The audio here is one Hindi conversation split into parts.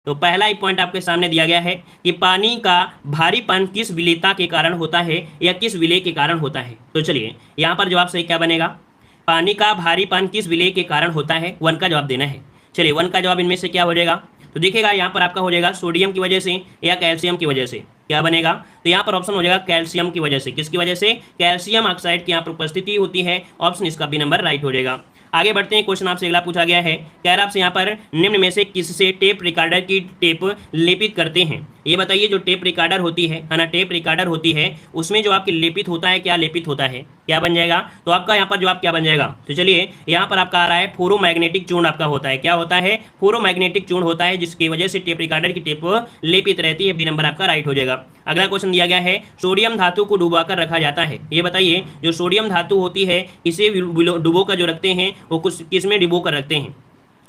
तो पहला ही पॉइंट आपके सामने दिया गया है कि पानी का भारीपन किस विलेयता के कारण होता है या किस विलेय के कारण होता है। तो चलिए यहाँ पर जवाब सही क्या बनेगा, पानी का भारीपन किस विलेय के कारण होता है, वन का जवाब देना है। चलिए वन का जवाब इनमें से क्या हो जाएगा, तो देखिएगा यहाँ पर आपका हो जाएगा सोडियम की वजह से या कैल्शियम की वजह से, क्या बनेगा, तो यहाँ पर ऑप्शन हो जाएगा कैल्शियम की वजह से। किसकी वजह से, कैल्शियम ऑक्साइड की यहाँ पर उपस्थिति होती है, ऑप्शन इसका बी नंबर राइट हो जाएगा। आगे बढ़ते हैं, क्वेश्चन आपसे अगला पूछा गया है, कह रहा आपसे यहाँ पर निम्न में से किससे टेप रिकॉर्डर की टेप लेपित करते हैं। ये बताइए जो टेप रिकॉर्डर होती है ना, टेप रिकॉर्डर होती है उसमें जो आपकी लेपित होता है, क्या लेपित होता है, क्या बन जाएगा, तो आपका यहाँ पर जवाब क्या बन जाएगा, तो चलिए यहाँ पर आपका आ रहा है फेरोमैग्नेटिक चूर्ण आपका होता है, क्या होता है, फेरोमैग्नेटिक चूर्ण होता है, जिसकी वजह से टेप रिकॉर्डर की टेप लेपित रहती है, बी नंबर आपका राइट हो जाएगा। अगला क्वेश्चन दिया गया है, सोडियम धातु को डुबाकर रखा जाता है। ये बताइए जो सोडियम धातु होती है इसे डुबो कर जो रखते हैं वो किस में डुबो कर रखते हैं,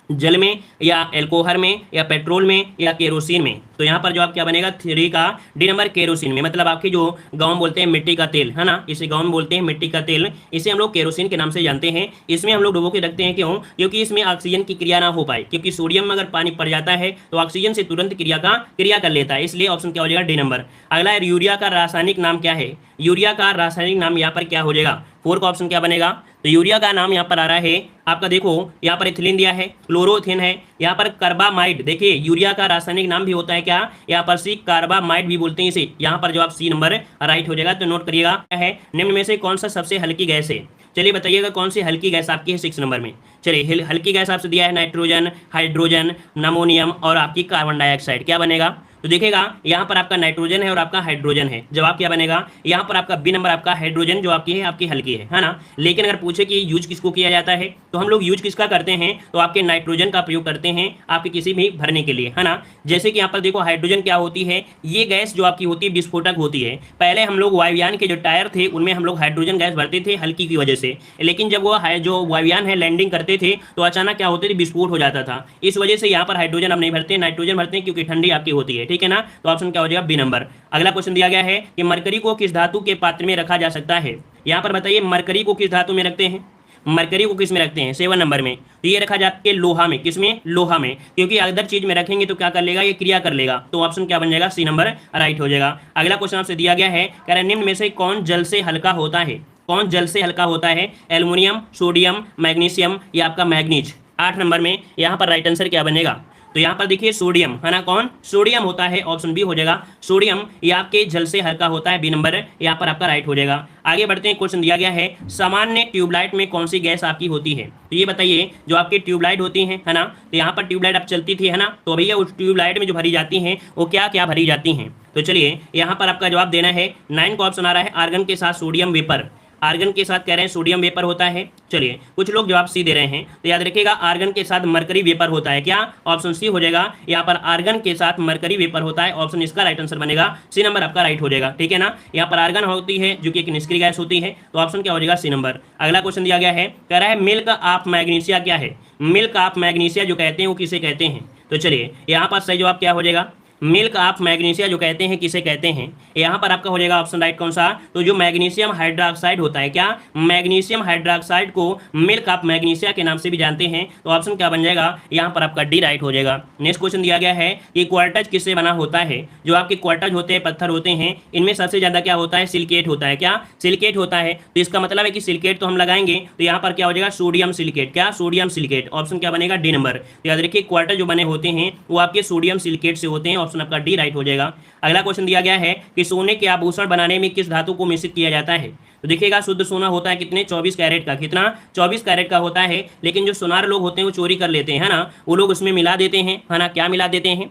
जल में या एल्कोहल में या पेट्रोल में या केरोसिन में। तो यहाँ पर जवाब क्या बनेगा, 3 का डी नंबर केरोसिन में। मतलब आपके जो गांव में बोलते हैं मिट्टी का तेल है ना, इसे गांव में बोलते हैं मिट्टी का तेल, इसे हम लोग केरोसिन के नाम से जानते हैं। इसमें हम लोग डुबो के रखते हैं, क्यों, क्योंकि इसमें ऑक्सीजन की क्रिया ना हो पाए, क्योंकि सोडियम में अगर पानी पड़ जाता है तो ऑक्सीजन से तुरंत क्रिया कर लेता है, इसलिए ऑप्शन क्या हो जाएगा, डी नंबर। अगला है यूरिया का रासायनिक नाम क्या है। यूरिया का रासायनिक नाम यहाँ पर क्या हो जाएगा, 4 का ऑप्शन क्या बनेगा, तो यूरिया का नाम यहाँ पर आ रहा है आपका, देखो यहाँ पर इथिलीन दिया है, क्लोरोथिन है, यहाँ पर कार्बामाइड। देखिए यूरिया का रासायनिक नाम भी होता है क्या, यहाँ पर सी कार्बामाइड भी बोलते हैं इसे। यहाँ पर जवाब सी नंबर राइट हो जाएगा। तो नोट करिएगा, क्या है, निम्न में से कौन सा सबसे हल्की गैस है। चलिए बताइएगा कौन सी हल्की गैस आपकी है 6 नंबर में। चलिए हल्की गैस आपसे दिया है नाइट्रोजन, हाइड्रोजन, अमोनियम और आपकी कार्बन डाइऑक्साइड, क्या बनेगा, तो देखिएगा यहाँ पर आपका नाइट्रोजन है और आपका हाइड्रोजन है, जवाब क्या बनेगा, यहाँ पर आपका बी नंबर आपका हाइड्रोजन जो आपकी हल्की है ना। लेकिन अगर पूछे कि यूज किसको किया जाता है, तो हम लोग यूज किसका करते हैं, तो आपके नाइट्रोजन का प्रयोग करते हैं आपके किसी भी भरने के लिए, है ना। जैसे कि यहाँ पर देखो हाइड्रोजन क्या होती है, ये गैस जो आपकी होती है विस्फोटक होती है। पहले हम लोग वायुयान के जो टायर थे उनमें हम लोग हाइड्रोजन गैस भरते थे हल्की की वजह से, लेकिन जब वो जो वायुयान है लैंडिंग करते थे तो अचानक क्या होते थे, विस्फोट हो जाता था। इस वजह से यहाँ पर हाइड्रोजन हम नहीं भरते, नाइट्रोजन भरते हैं, क्योंकि ठंडी आपकी होती है, ठीक है ना। तो ऑप्शन क्या हो जाएगा, बी नंबर। अगला क्वेश्चन दिया गया है कि मरकरी को किस धातु के पात्र में रखा जा सकता है। यहाँ पर बताइए मरकरी को किस धातु में रखते हैं, मरकरी को किस में रखते हैं, 7 नंबर में। तो ये रखा जाता है लोहा में, किसमें, लोहा में, क्योंकि अदर चीज में रखेंगे तो क्या कर लेगा, ये क्रिया कर लेगा। तो ऑप्शन क्या बन जाएगा, सी नंबर राइट हो जाएगा। अगला क्वेश्चन आपसे दिया गया है, कह रहे निम्न में से कौन जल से हल्का होता है, कौन जल से हल्का होता है, एल्युमिनियम, सोडियम, मैग्नीशियम या आपका मैग्नीज। 8 नंबर में यहाँ पर राइट आंसर क्या बनेगा, तो यहाँ पर देखिए सोडियम है ना, कौन, सोडियम होता है, ऑप्शन बी हो जाएगा। सोडियम ये आपके जल से हल्का होता है, बी नंबर यहाँ पर आपका राइट हो जाएगा। आगे बढ़ते हैं, क्वेश्चन दिया गया है सामान्य ट्यूबलाइट में कौन सी गैस आपकी होती है। तो ये बताइए जो आपकी ट्यूबलाइट होती है ना, तो यहाँ पर ट्यूबलाइट अब चलती थी है ना, तो भैया उस ट्यूबलाइट में जो भरी जाती हैं वो क्या क्या भरी जाती हैं। तो चलिए यहाँ पर आपका जवाब देना है, 9 का ऑप्शन आ रहा है आर्गन के साथ सोडियम वेपर, आर्गन के साथ कह रहे हैं सोडियम वेपर होता है। चलिए कुछ लोग जवाब सी दे रहे हैं, तो याद रखिएगा आर्गन के साथ मरकरी वेपर होता है, क्या, ऑप्शन सी हो जाएगा। यहाँ पर आर्गन के साथ मरकरी वेपर होता है, ऑप्शन इसका राइट आंसर बनेगा, सी नंबर आपका राइट हो जाएगा, ठीक है ना। यहाँ पर आर्गन होती है जो कि एक निष्क्रिय गैस होती है, तो ऑप्शन क्या हो जाएगा, सी नंबर। अगला क्वेश्चन दिया गया है, कह रहा है मिल्क ऑफ मैग्नीशिया क्या है, मिल्क ऑफ मैग्नीशिया जो कहते हैं वो किसे कहते हैं। तो चलिए यहाँ पर सही जवाब क्या हो जाएगा, मिल्क ऑफ मैग्नीशिया जो कहते हैं किसे कहते हैं। यहाँ पर आपका हो जाएगा ऑप्शन राइट कौन सा, तो जो मैग्नीशियम हाइड्रोक्साइड होता है, क्या, मैग्नीशियम हाइड्रोक्साइड को मिल्क ऑफ मैग्नीशिया के नाम से भी जानते हैं, तो ऑप्शन क्या बन जाएगा, यहाँ पर आपका डी राइट हो जाएगा। नेक्स्ट क्वेश्चन दिया गया है कि क्वार्टज किससे बना होता है। जो आपके क्वार्टज होते हैं, पत्थर होते हैं, इनमें सबसे ज्यादा क्या होता है, सिलिकेट होता है, क्या, सिलिकेट होता है। तो इसका मतलब है कि सिलिकेट तो हम लगाएंगे, तो यहाँ पर क्या हो जाएगा, सोडियम सिलिकेट, क्या, सोडियम सिलिकेट, ऑप्शन क्या बनेगा, डी नंबर। तो याद रखिए क्वार्टर जो बने होते हैं वो आपके सोडियम सिलिकेट से होते हैं, ऑप्शन आपका डी राइट हो जाएगा। अगला क्वेश्चन दिया गया है कि सोने के आभूषण बनाने में किस धातु को मिश्रित किया जाता है। तो देखिएगा शुद्ध सोना होता है कितने, 24 कैरेट का, कितना, 24 कैरेट का होता है। लेकिन जो सोनार लोग होते हैं वो चोरी कर लेते हैं, है ना, वो लोग उसमें मिला देते हैं, है ना, क्या मिला देते हैं,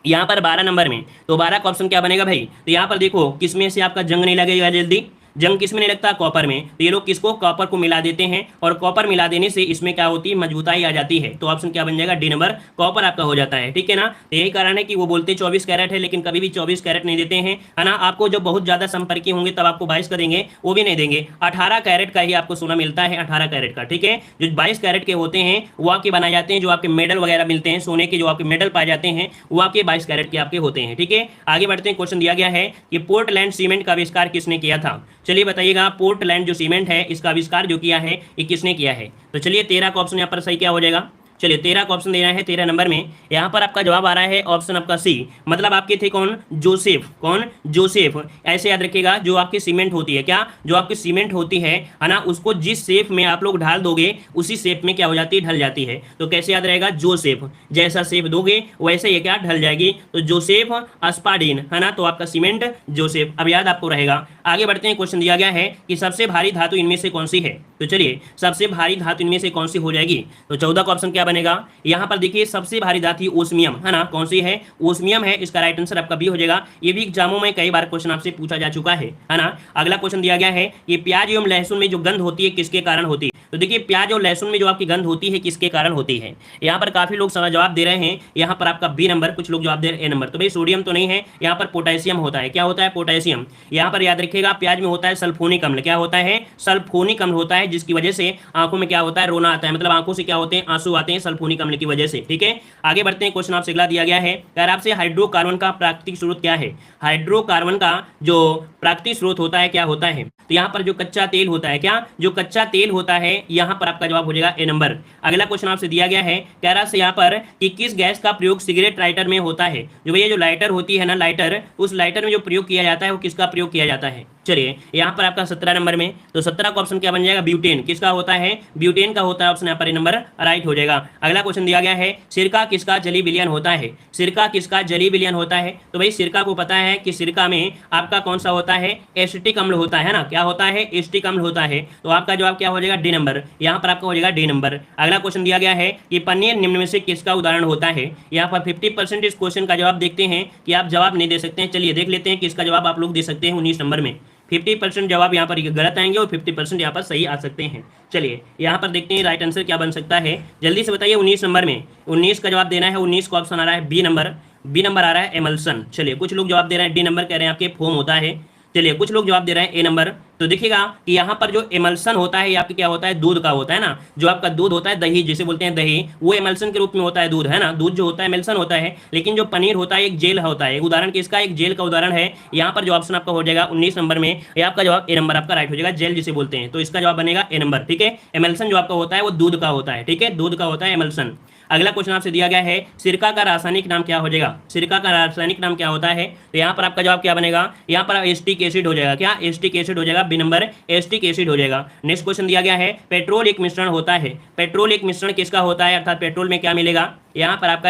यहाँ पर 12 नंबर में। तो 12 का ऑप्शन क्या बनेगा भाई, तो यहाँ पर देखो किसमें से आपका जंग नहीं लगेगा जल्दी, जंग किस में नहीं लगता, कॉपर में। तो ये लोग किसको, कॉपर को मिला देते हैं, और कॉपर मिला देने से इसमें क्या होती है, मजबूताई आ जाती है। तो ऑप्शन क्या बन जाएगा, डी नंबर, कॉपर आपका हो जाता है, ठीक है ना। तो यही कारण है कि वो बोलते 24 कैरेट है, लेकिन कभी भी 24 कैरेट नहीं देते हैं, है ना। आपको जब बहुत ज्यादा संपर्की होंगे तब आपको 22 का देंगे, वो भी नहीं देंगे। 18 कैरेट का ही आपको सोना मिलता है, 18 कैरेट का, ठीक है। जो 22 कैरेट के होते हैं वो आपके बनाए जाते हैं, जो आपके मेडल वगैरह मिलते हैं सोने के, जो आपके मेडल पाए जाते हैं वो आपके 22 कैरेट के आपके होते हैं, ठीक है। आगे बढ़ते हैं, क्वेश्चन दिया गया है कि पोर्टलैंड सीमेंट का आविष्कार किसने किया था। चलिए बताइएगा पोर्टलैंड जो सीमेंट है इसका आविष्कार जो किया है ये किसने किया है। तो चलिए 13 का ऑप्शन यहाँ पर सही क्या हो जाएगा, चलिए 13 का ऑप्शन देना है 13 नंबर में। यहाँ पर आपका जवाब आ रहा है ऑप्शन आपका सी, मतलब आपके थे कौन, जोसेफ, कौन, जोसेफ। ऐसे याद रखिएगा, जो आपकी सीमेंट होती है, क्या, जो आपकी सीमेंट होती है ना, उसको जिस शेप में आप लोग ढाल दोगे उसी शेप में क्या हो जाती है, ढल जाती है। तो कैसे याद रहेगा, जोसेफ, जैसा शेप दोगे वैसे ये क्या ढल जाएगी, तो जोसेफ अस्पाडीन है ना, तो आपका सीमेंट जोसेफ, अब याद आपको रहेगा। आगे बढ़ते हैं, क्वेश्चन दिया गया है कि सबसे भारी धातु इनमें से कौन सी है। तो चलिए सबसे भारी धातु इनमें से कौन सी हो जाएगी, तो 14 का ऑप्शन क्या बनेगा। यहाँ पर देखिए सबसे भारी धातु ओस्मियम है ना, कौन सी है, ओस्मियम है, इसका राइट आंसर आपका बी हो जाएगा। ये भी एग्जामों में कई बार क्वेश्चन आपसे पूछा जा चुका है ना। अगला क्वेश्चन दिया गया है कि प्याज एवं लहसुन में जो गंध होती है किसके कारण होती है। तो देखिए प्याज और लहसुन में जो आपकी गंध होती है किसके कारण होती है। यहाँ पर काफी लोग जवाब दे रहे हैं, यहाँ पर आपका बी नंबर, कुछ लोग जवाब दे रहे हैं ए नंबर। तो भाई सोडियम तो नहीं है, यहाँ पर पोटेशियम होता है। क्या होता है, पोटेशियम। यहाँ पर याद रखिएगा प्याज में होता है सल्फोनिक अम्ल, क्या होता है, सल्फोनिक अम्ल होता है, जिसकी वजह से आंखों में क्या होता है, रोना आता है, मतलब आंखों से क्या होते हैं, आंसू आते हैं सल्फोनिक अम्ल की वजह से। ठीक है, आगे बढ़ते हैं, क्वेश्चन आपसे अगला दिया गया है, यार आपसे हाइड्रोकार्बन का प्राकृतिक स्रोत क्या है। हाइड्रोकार्बन का जो प्राकृतिक स्रोत होता है क्या होता है, तो यहाँ पर जो कच्चा तेल होता है, क्या, जो कच्चा तेल होता है, यहाँ पर आपका जवाब हो जाएगा ए नंबर। अगला क्वेश्चन आपसे दिया गया है, कह रहा से यहाँ पर कि किस गैस का प्रयोग सिगरेट लाइटर में होता है। जो भैया जो लाइटर होती है ना, लाइटर, उस लाइटर में जो प्रयोग किया जाता है वो किसका प्रयोग किया जाता है। चलिए यहाँ पर आपका 17 नंबर में, तो 17 का ऑप्शन क्या बन जाएगा, ब्यूटेन। किसका होता है, ब्यूटेन का होता है, ऑप्शन यहाँ पर नंबर राइट हो जाएगा। अगला क्वेश्चन दिया गया है, सिरका किसका जली विलयन होता है। सिरका किसका जली विलयन होता है, तो भाई सिरका को पता है कि सिरका में आपका कौन सा होता है, एसिटिक अम्ल होता है ना, क्या होता है, एसिटिक अम्ल होता है। तो आपका जवाब क्या हो जाएगा, डी नंबर, यहाँ पर आपका हो जाएगा डी नंबर। अगला क्वेश्चन दिया गया है कि पनीर निम्न में से किसका उदाहरण होता है। यहाँ पर 50% इस क्वेश्चन का जवाब देखते हैं कि आप जवाब नहीं दे सकते हैं। चलिए देख लेते हैं कि इसका जवाब आप लोग दे सकते हैं 19 नंबर में। 50% जवाब यहाँ पर गलत आएंगे और 50% यहाँ पर सही आ सकते हैं। चलिए यहाँ पर देखते हैं राइट आंसर क्या बन सकता है, जल्दी से बताइए। 19 नंबर में 19 का जवाब देना है, 19 का ऑप्शन आ रहा है बी नंबर, बी नंबर आ रहा है एमल्सन। चलिए कुछ लोग जवाब दे रहे हैं डी नंबर, कह रहे हैं आपके फोम होता है। चलिए कुछ लोग जवाब दे रहे हैं ए नंबर। तो देखिएगा कि यहाँ पर जो एमल्सन होता है आपके क्या होता है, दूध का होता है ना, जो आपका दूध होता है, दही जिसे बोलते हैं दही, वो एमल्सन के रूप में होता है, दूध है ना, दूध जो होता है एमल्सन होता है। लेकिन जो पनीर होता है एक जेल होता है, एक उदाहरण किसका, एक जेल का उदाहरण है। यहाँ पर जो ऑप्शन आपका हो जाएगा 19 नंबर में, ये आपका जवाब ए नंबर आपका राइट हो जाएगा, जेल जिसे बोलते हैं। तो इसका जवाब बनेगा ए नंबर। ठीक है, एमल्सन जो आपका होता है वो दूध का होता है। ठीक है, दूध का होता है एमल्सन। अगला क्वेश्चन आपसे दिया गया है, सिरका का रासायनिक नाम क्या हो जाएगा। सिरका का रासायनिक नाम क्या होता है, तो यहाँ पर आपका जवाब क्या बनेगा, यहाँ पर एसिटिक एसिड हो जाएगा। क्या, एसिटिक एसिड हो जाएगा, बी नंबर, एसिटिक एसिड हो जाएगा। नेक्स्ट क्वेश्चन दिया गया है, पेट्रोल एक मिश्रण होता है। पेट्रोल एक मिश्रण किसका होता है, अर्थात पेट्रोल में क्या मिलेगा, यहाँ पर आपका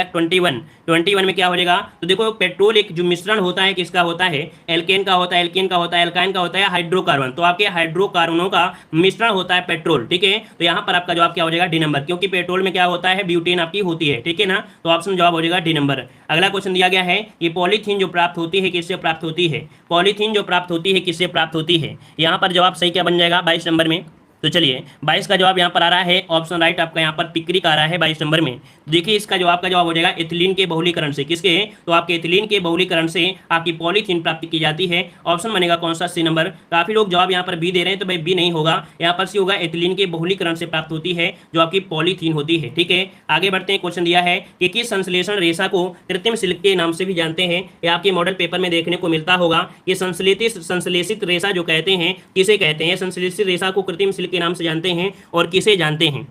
21 में क्या हो जाएगा। तो देखो पेट्रोल एक जो मिश्रण होता है किसका होता है, एल्केन का होता है, एल्केन का होता है, एल्काइन का होता है, हाइड्रोकार्बन। तो आपके हाइड्रोकार्बनों का मिश्रण होता है पेट्रोल। ठीक है, तो यहाँ पर आपका जवाब क्या हो जाएगा, डी नंबर, क्योंकि पेट्रोल में क्या होता है, ब्यूटेन आपकी होती है। ठीक है ना, तो ऑप्शन जवाब हो जाएगा डी नंबर। अगला क्वेश्चन दिया गया है कि पॉलीथीन जो प्राप्त होती है किससे प्राप्त होती है। पॉलीथीन जो प्राप्त होती है किससे प्राप्त होती है, यहाँ पर जवाब सही क्या बन जाएगा 22 नंबर में। तो चलिए 22 का जवाब यहाँ पर आ रहा है, ऑप्शन राइट आपका यहाँ पर पिक्रिक आ रहा है 22 नंबर में। देखिए इसका जवाब का जवाब हो जाएगा एथिलीन के बहुलीकरण से। किसके, तो आपके एथिलीन के बहुलीकरण से आपकी पॉलीथीन प्राप्त की जाती है। ऑप्शन बनेगा कौन सा, सी नंबर। काफी लोग जवाब यहाँ पर बी दे रहे हैं, तो भाई बी नहीं होगा, यहाँ पर सी होगा, एथिलीन के बहुलीकरण से प्राप्त होती है जो आपकी पॉलीथीन होती है। ठीक है, आगे बढ़ते हैं। क्वेश्चन दिया है कि किस संश्लेषण रेशा को कृत्रिम सिल्क के नाम से भी जानते हैं। ये आपके मॉडल पेपर में देखने को मिलता होगा। ये संश्लेषित रेशा जो कहते हैं किसे कहते हैं, संश्लेषित रेशा को कृत्रिम सिल्क के नाम से जानते हैं और किसे जानते हैं,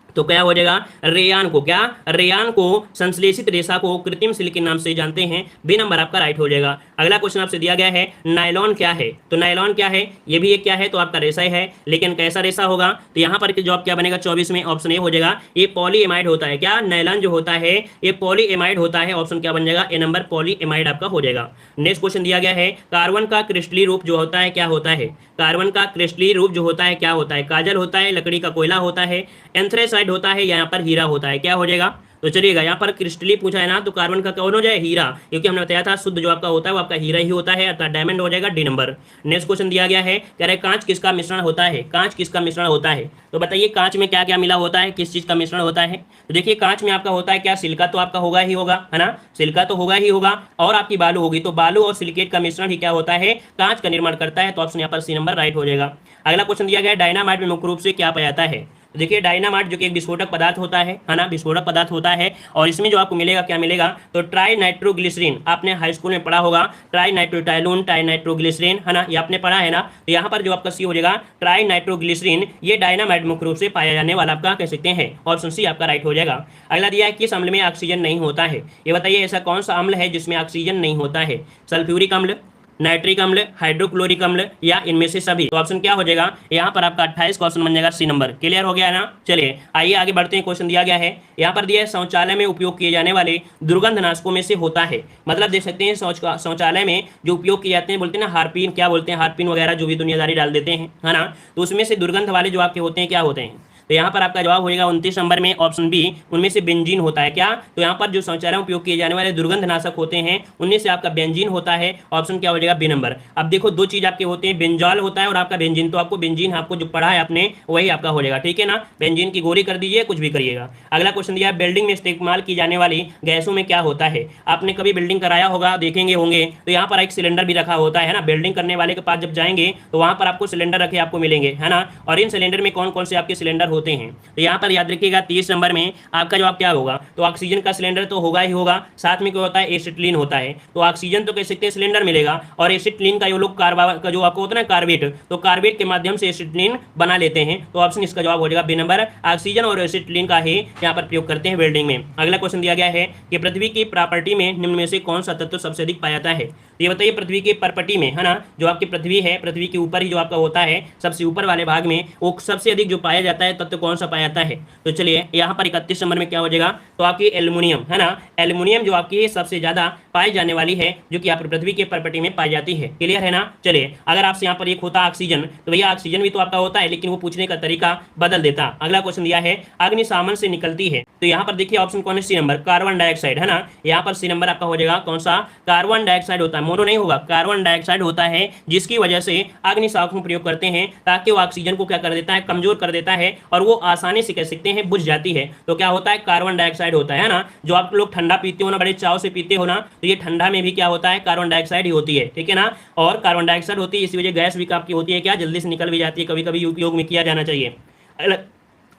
तो क्या हो जाएगा, रेयान को। क्या, रेयान को संश्लेषित रेशा को कृत्रिम सिल्क के नाम से जानते हैं, बी नंबर आपका राइट हो जाएगा। अगला क्वेश्चन आपसे दिया गया है, नायलॉन क्या है। तो नायलॉन क्या है, ये भी एक क्या है, तो आपका रेशा है, लेकिन कैसा रेशा होगा, तो यहाँ पर जवाब क्या बनेगा 24 में, ऑप्शन ए हो जाएगा, ये पॉलीएमाइड होता है। क्या, नायलॉन जो होता है ये पॉलीएमाइड होता है, ऑप्शन क्या बन जाएगा, ए नंबर, पॉलीएमाइड आपका हो जाएगा। नेक्स्ट क्वेश्चन दिया गया है, कार्बन का क्रिस्टलीय रूप जो होता है क्या होता है। कार्बन का क्रिस्टलीय रूप जो होता है क्या होता है, काजल होता है, लकड़ी का कोयला होता है, एंथ्रेसाइड होता है, यहाँ पर हीरा होता है। क्या हो जाएगा, तो चलिएगा यहाँ पर क्रिस्टली पूछा है ना, तो कार्बन का कौन हो जाए, हीरा, क्योंकि हमने बताया था शुद्ध जो आपका होता है वो आपका हीरा ही होता है, अर्थात डायमंड हो जाएगा, डी नंबर। नेक्स्ट क्वेश्चन दिया गया है, कह रहे कांच किसका मिश्रण होता है। कांच किसका मिश्रण होता है, तो बताइए कांच में क्या क्या मिला होता है, किस चीज का मिश्रण होता है। तो देखिए कांच में आपका होता है क्या, सिलिका तो आपका होगा ही होगा, है ना, सिलिका तो होगा ही होगा, और आपकी बालू होगी। तो बालू और सिलिकेट का मिश्रण ही क्या होता है, कांच का निर्माण करता है। तो ऑप्शन यहाँ पर सी नंबर राइट हो जाएगा। अगला क्वेश्चन दिया गया है, डायनामाइट में मुख्य रूप से क्या पाया जाता है। तो देखिए डायनामाइट जो कि एक विस्फोटक पदार्थ होता है ना, विस्फोटक पदार्थ होता है, और इसमें जो आपको मिलेगा क्या मिलेगा, तो ट्राई नाइट्रोग्लिसरीन, आपने हाई स्कूल में पढ़ा होगा, ट्राई नाइट्रोटाइलून ट्राई नाइट्रोग्लिसरीन, है ना, ये आपने पढ़ा है ना। तो यहाँ पर जो आपका सी हो जाएगा ट्राई नाइट्रोग्लिसरीन, ये डायनामाइट मुख्य रूप से पाया जाने वाला आपका कह सकते हैं, ऑप्शन सी आपका राइट हो जाएगा। अगला दिया है किस अम्ल में ऑक्सीजन नहीं होता है, ये बताइए ऐसा कौन सा अम्ल है जिसमें ऑक्सीजन नहीं होता है, सल्फ्यूरिक अम्ल, नाइट्रिक अम्ल, हाइड्रोक्लोरिक अम्ल, या इनमें से सभी। तो ऑप्शन क्या हो जाएगा यहाँ पर आपका 28 क्वेश्चन बन जाएगा सी नंबर। क्लियर हो गया है ना। चलिए आइए आगे बढ़ते हैं। क्वेश्चन दिया गया है यहाँ पर, दिया है शौचालय में उपयोग किए जाने वाले दुर्गंधनाशकों में से होता है, मतलब देख सकते हैं शौचालय में जो उपयोग किए जाते हैं, बोलते हैं ना हार्पिन, क्या बोलते हैं, हार्पिन वगैरह जो भी दुनियादारी डाल देते हैं, है ना, तो उसमें से दुर्गंध वाले जो आपके होते हैं क्या होते हैं। तो यहाँ पर आपका जवाब होगा 29 नंबर में ऑप्शन बी, उनमें से बेंजीन होता है। क्या, तो यहाँ पर जो शौचालय में उपयोग किए जाने वाले दुर्गंधनाशक होते हैं उनमें से आपका बेंजीन होता है, ऑप्शन क्या हो जाएगा बी नंबर। अब देखो दो चीज आपके होते हैं, बेंजॉल होता है और आपका बेंजीन, तो आपको बेंजीन आपको जो पढ़ा है आपने वही आपका हो जाएगा, ठीक है ना, बेंजीन की गोली कर दीजिए, कुछ भी करिएगा। अगला क्वेश्चन दिया है बिल्डिंग में इस्तेमाल की जाने वाली गैसों में क्या होता है। आपने कभी बिल्डिंग कराया होगा, देखेंगे होंगे, तो यहाँ पर एक सिलेंडर भी रखा होता है ना, बिल्डिंग करने वाले के पास जब जाएंगे तो वहां पर आपको सिलेंडर रखे आपको मिलेंगे, है ना, और इन सिलेंडर में कौन कौन से आपके सिलेंडर होते हैं। तो यहाँ पर याद रखिएगा 30 नंबर में आपका जवाब क्या होगा, तो ऑक्सीजन का सिलेंडर तो होगा ही होगा, साथ में क्या होता है एसिटिलीन होता है, तो ऑक्सीजन तो कह सकते हैं सिलेंडर मिलेगा, और एसिटिलीन का ये लोग का जो आपको होता है ना कार्बेट, तो कार्बेट के माध्यम से एसिटिलीन बना लेते हैं, तो ऑप्शन इसका जवाब हो जाएगा बी नंबर, ऑक्सीजन और एसिटिलीन का ही यहाँ पर प्रयोग करते हैं वेल्डिंग में। अगला क्वेश्चन दिया गया है कि पृथ्वी की प्रॉपर्टी में निम्न में से कौन सा तत्व सबसे अधिक पाया जाता है। तो ये बताइए पृथ्वी की प्रॉपर्टी में, है ना, जो आपकी पृथ्वी है, पृथ्वी के ऊपर ही जो आपका होता है सबसे ऊपर वाले भाग में, वो सबसे अधिक जो पाया जाता है तत्व कौन सा पाया जाता है। तो चलिए यहाँ पर 31 नंबर में क्या हो जाएगा, तो आपकी एल्युमिनियम, है ना, एल्युमिनियम जो आपकी सबसे ज्यादा पाई जाने वाली है, जो कि आप पृथ्वी के प्रॉपर्टी में पाई जाती है। क्लियर है ना। चलिए अगर आपसे यहाँ पर एक होता ऑक्सीजन, तो भैया ऑक्सीजन भी तो आपका होता है, लेकिन वो पूछने का तरीका बदल देता। अगला क्वेश्चन दिया है अग्निशामन से निकलती है, तो यहाँ पर देखिए ऑप्शन कौन है, सी नंबर, कार्बन डाइऑक्साइड, है ना, यहाँ पर सी नंबर आपका हो जाएगा कौन सा, कार्बन डाइऑक्साइड होता है, मोनो नहीं होगा, कार्बन डाइऑक्साइड होता है, जिसकी वजह से अग्निशामक में प्रयोग करते हैं, ताकि वो ऑक्सीजन को क्या कर देता है, कमजोर कर देता है, और वो आसानी से कह सकते हैं बुझ जाती है। तो क्या होता है, कार्बन डाइऑक्साइड होता है ना, जो आप लोग ठंडा पीते हो ना, बड़े चाव से पीते हो ना, तो ये ठंडा में भी क्या होता है, कार्बन डाइऑक्साइड ही होती है, ठीक है ना, और कार्बन डाइऑक्साइड होती है, इसी वजह गैस भी आपकी होती है, क्या जल्दी से निकल भी जाती है, कभी कभी उपयोग में किया जाना चाहिए।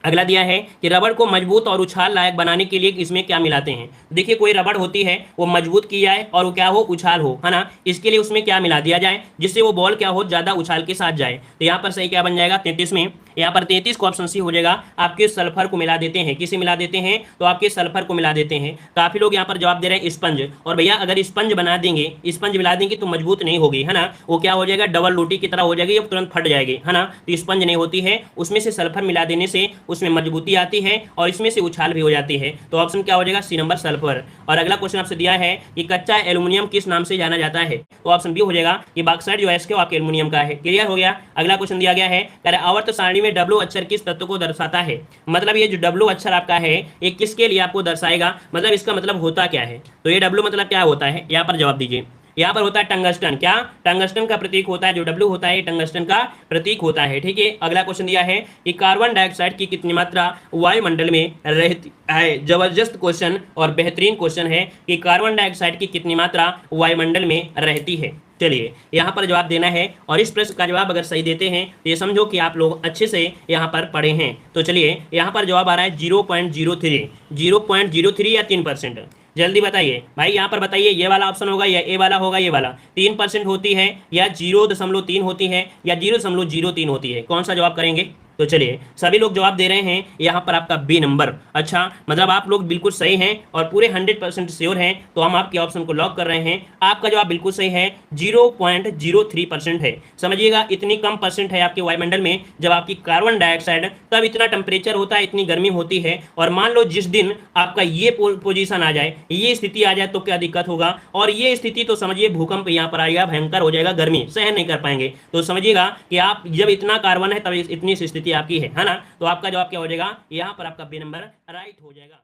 अगला दिया है कि रबड़ को मजबूत और उछाल लायक बनाने के लिए इसमें क्या मिलाते हैं। देखिए कोई रबड़ होती है वो मजबूत की जाए और वो क्या हो, उछाल हो, है ना, इसके लिए उसमें क्या मिला दिया जाए जिससे वो बॉल क्या हो, ज्यादा उछाल के साथ जाए। तो यहाँ पर सही क्या बन जाएगा 33 में, यहाँ पर 33 को ऑप्शन सी हो जाएगा, आपके सल्फर को मिला देते हैं। किसे मिला देते हैं, तो आपके सल्फर को मिला देते हैं। काफी लोग यहाँ पर जवाब दे रहे हैं स्पंज, और भैया अगर स्पंज बना देंगे, स्पंज मिला देंगे तो मजबूत नहीं होगी, है ना, वो क्या हो जाएगा, डबल रोटी की तरह हो जाएगी, ये तुरंत फट जाएगी, है ना, तो स्पंज नहीं होती है, उसमें से सल्फर मिला देने से उसमें मजबूती आती है और इसमें से उछाल भी हो जाती है। तो ऑप्शन क्या हो जाएगा, सी नंबर सल्फर। और अगला क्वेश्चन आपसे दिया है कि कच्चा एल्युमिनियम किस नाम से जाना जाता है, तो ऑप्शन बी हो जाएगा कि बॉक्साइड जो है इसके आपके एल्युमिनियम का है। क्लियर हो गया। अगला क्वेश्चन दिया गया है आवर्त सारणी में डब्ल्यू अक्षर किस तत्व को दर्शाता है, मतलब ये जो डब्ल्यू अक्षर आपका है ये किसके लिए आपको दर्शाएगा, मतलब इसका मतलब होता क्या है। तो ये डब्ल्यू मतलब क्या होता है, यहाँ पर जवाब दीजिए। यहाँ पर होता है टंगस्टन, क्या टंगस्टन का प्रतीक होता है, जो डब्ल्यू होता है टंगस्टन का प्रतीक होता है, ठीक है। अगला क्वेश्चन दिया है कि कार्बन डाइऑक्साइड की कितनी मात्रा वायुमंडल में रहती है। जबरदस्त क्वेश्चन और बेहतरीन क्वेश्चन है कि कार्बन डाइऑक्साइड की कितनी मात्रा वायुमंडल में रहती है। चलिए यहाँ पर जवाब देना है, और इस प्रश्न का जवाब अगर सही देते हैं तो ये समझो कि आप लोग अच्छे से यहाँ पर पढ़े हैं। तो चलिए यहाँ पर जवाब आ रहा है 0.03 या 3%। जल्दी बताइए भाई, यहाँ पर बताइए ये वाला ऑप्शन होगा या ए वाला होगा, ये वाला 3% होती है या 0.3 होती है या 0.03 होती है, कौन सा जवाब करेंगे। तो चलिए सभी लोग जवाब दे रहे हैं यहाँ पर आपका बी नंबर। अच्छा मतलब आप लोग बिल्कुल सही हैं और पूरे 100% श्योर हैं, तो हम आपके ऑप्शन को लॉक कर रहे हैं। आपका जवाब बिल्कुल सही है, 0.03% है। समझिएगा इतनी कम परसेंट है आपके वायुमंडल में, जब आपकी कार्बन डाइऑक्साइड तब इतना टेम्परेचर होता है, इतनी गर्मी होती है। और मान लो जिस दिन आपका ये पोजीशन आ जाए, ये स्थिति आ जाए, तो क्या दिक्कत होगा। और ये स्थिति तो समझिए भूकंप यहाँ पर आएगा, भयंकर हो जाएगा, गर्मी सहन नहीं कर पाएंगे। तो समझिएगा कि आप जब इतना कार्बन है तब इतनी स्थिति आपकी है ना। तो आपका जवाब क्या हो जाएगा, यहाँ पर आपका बी नंबर राइट हो जाएगा।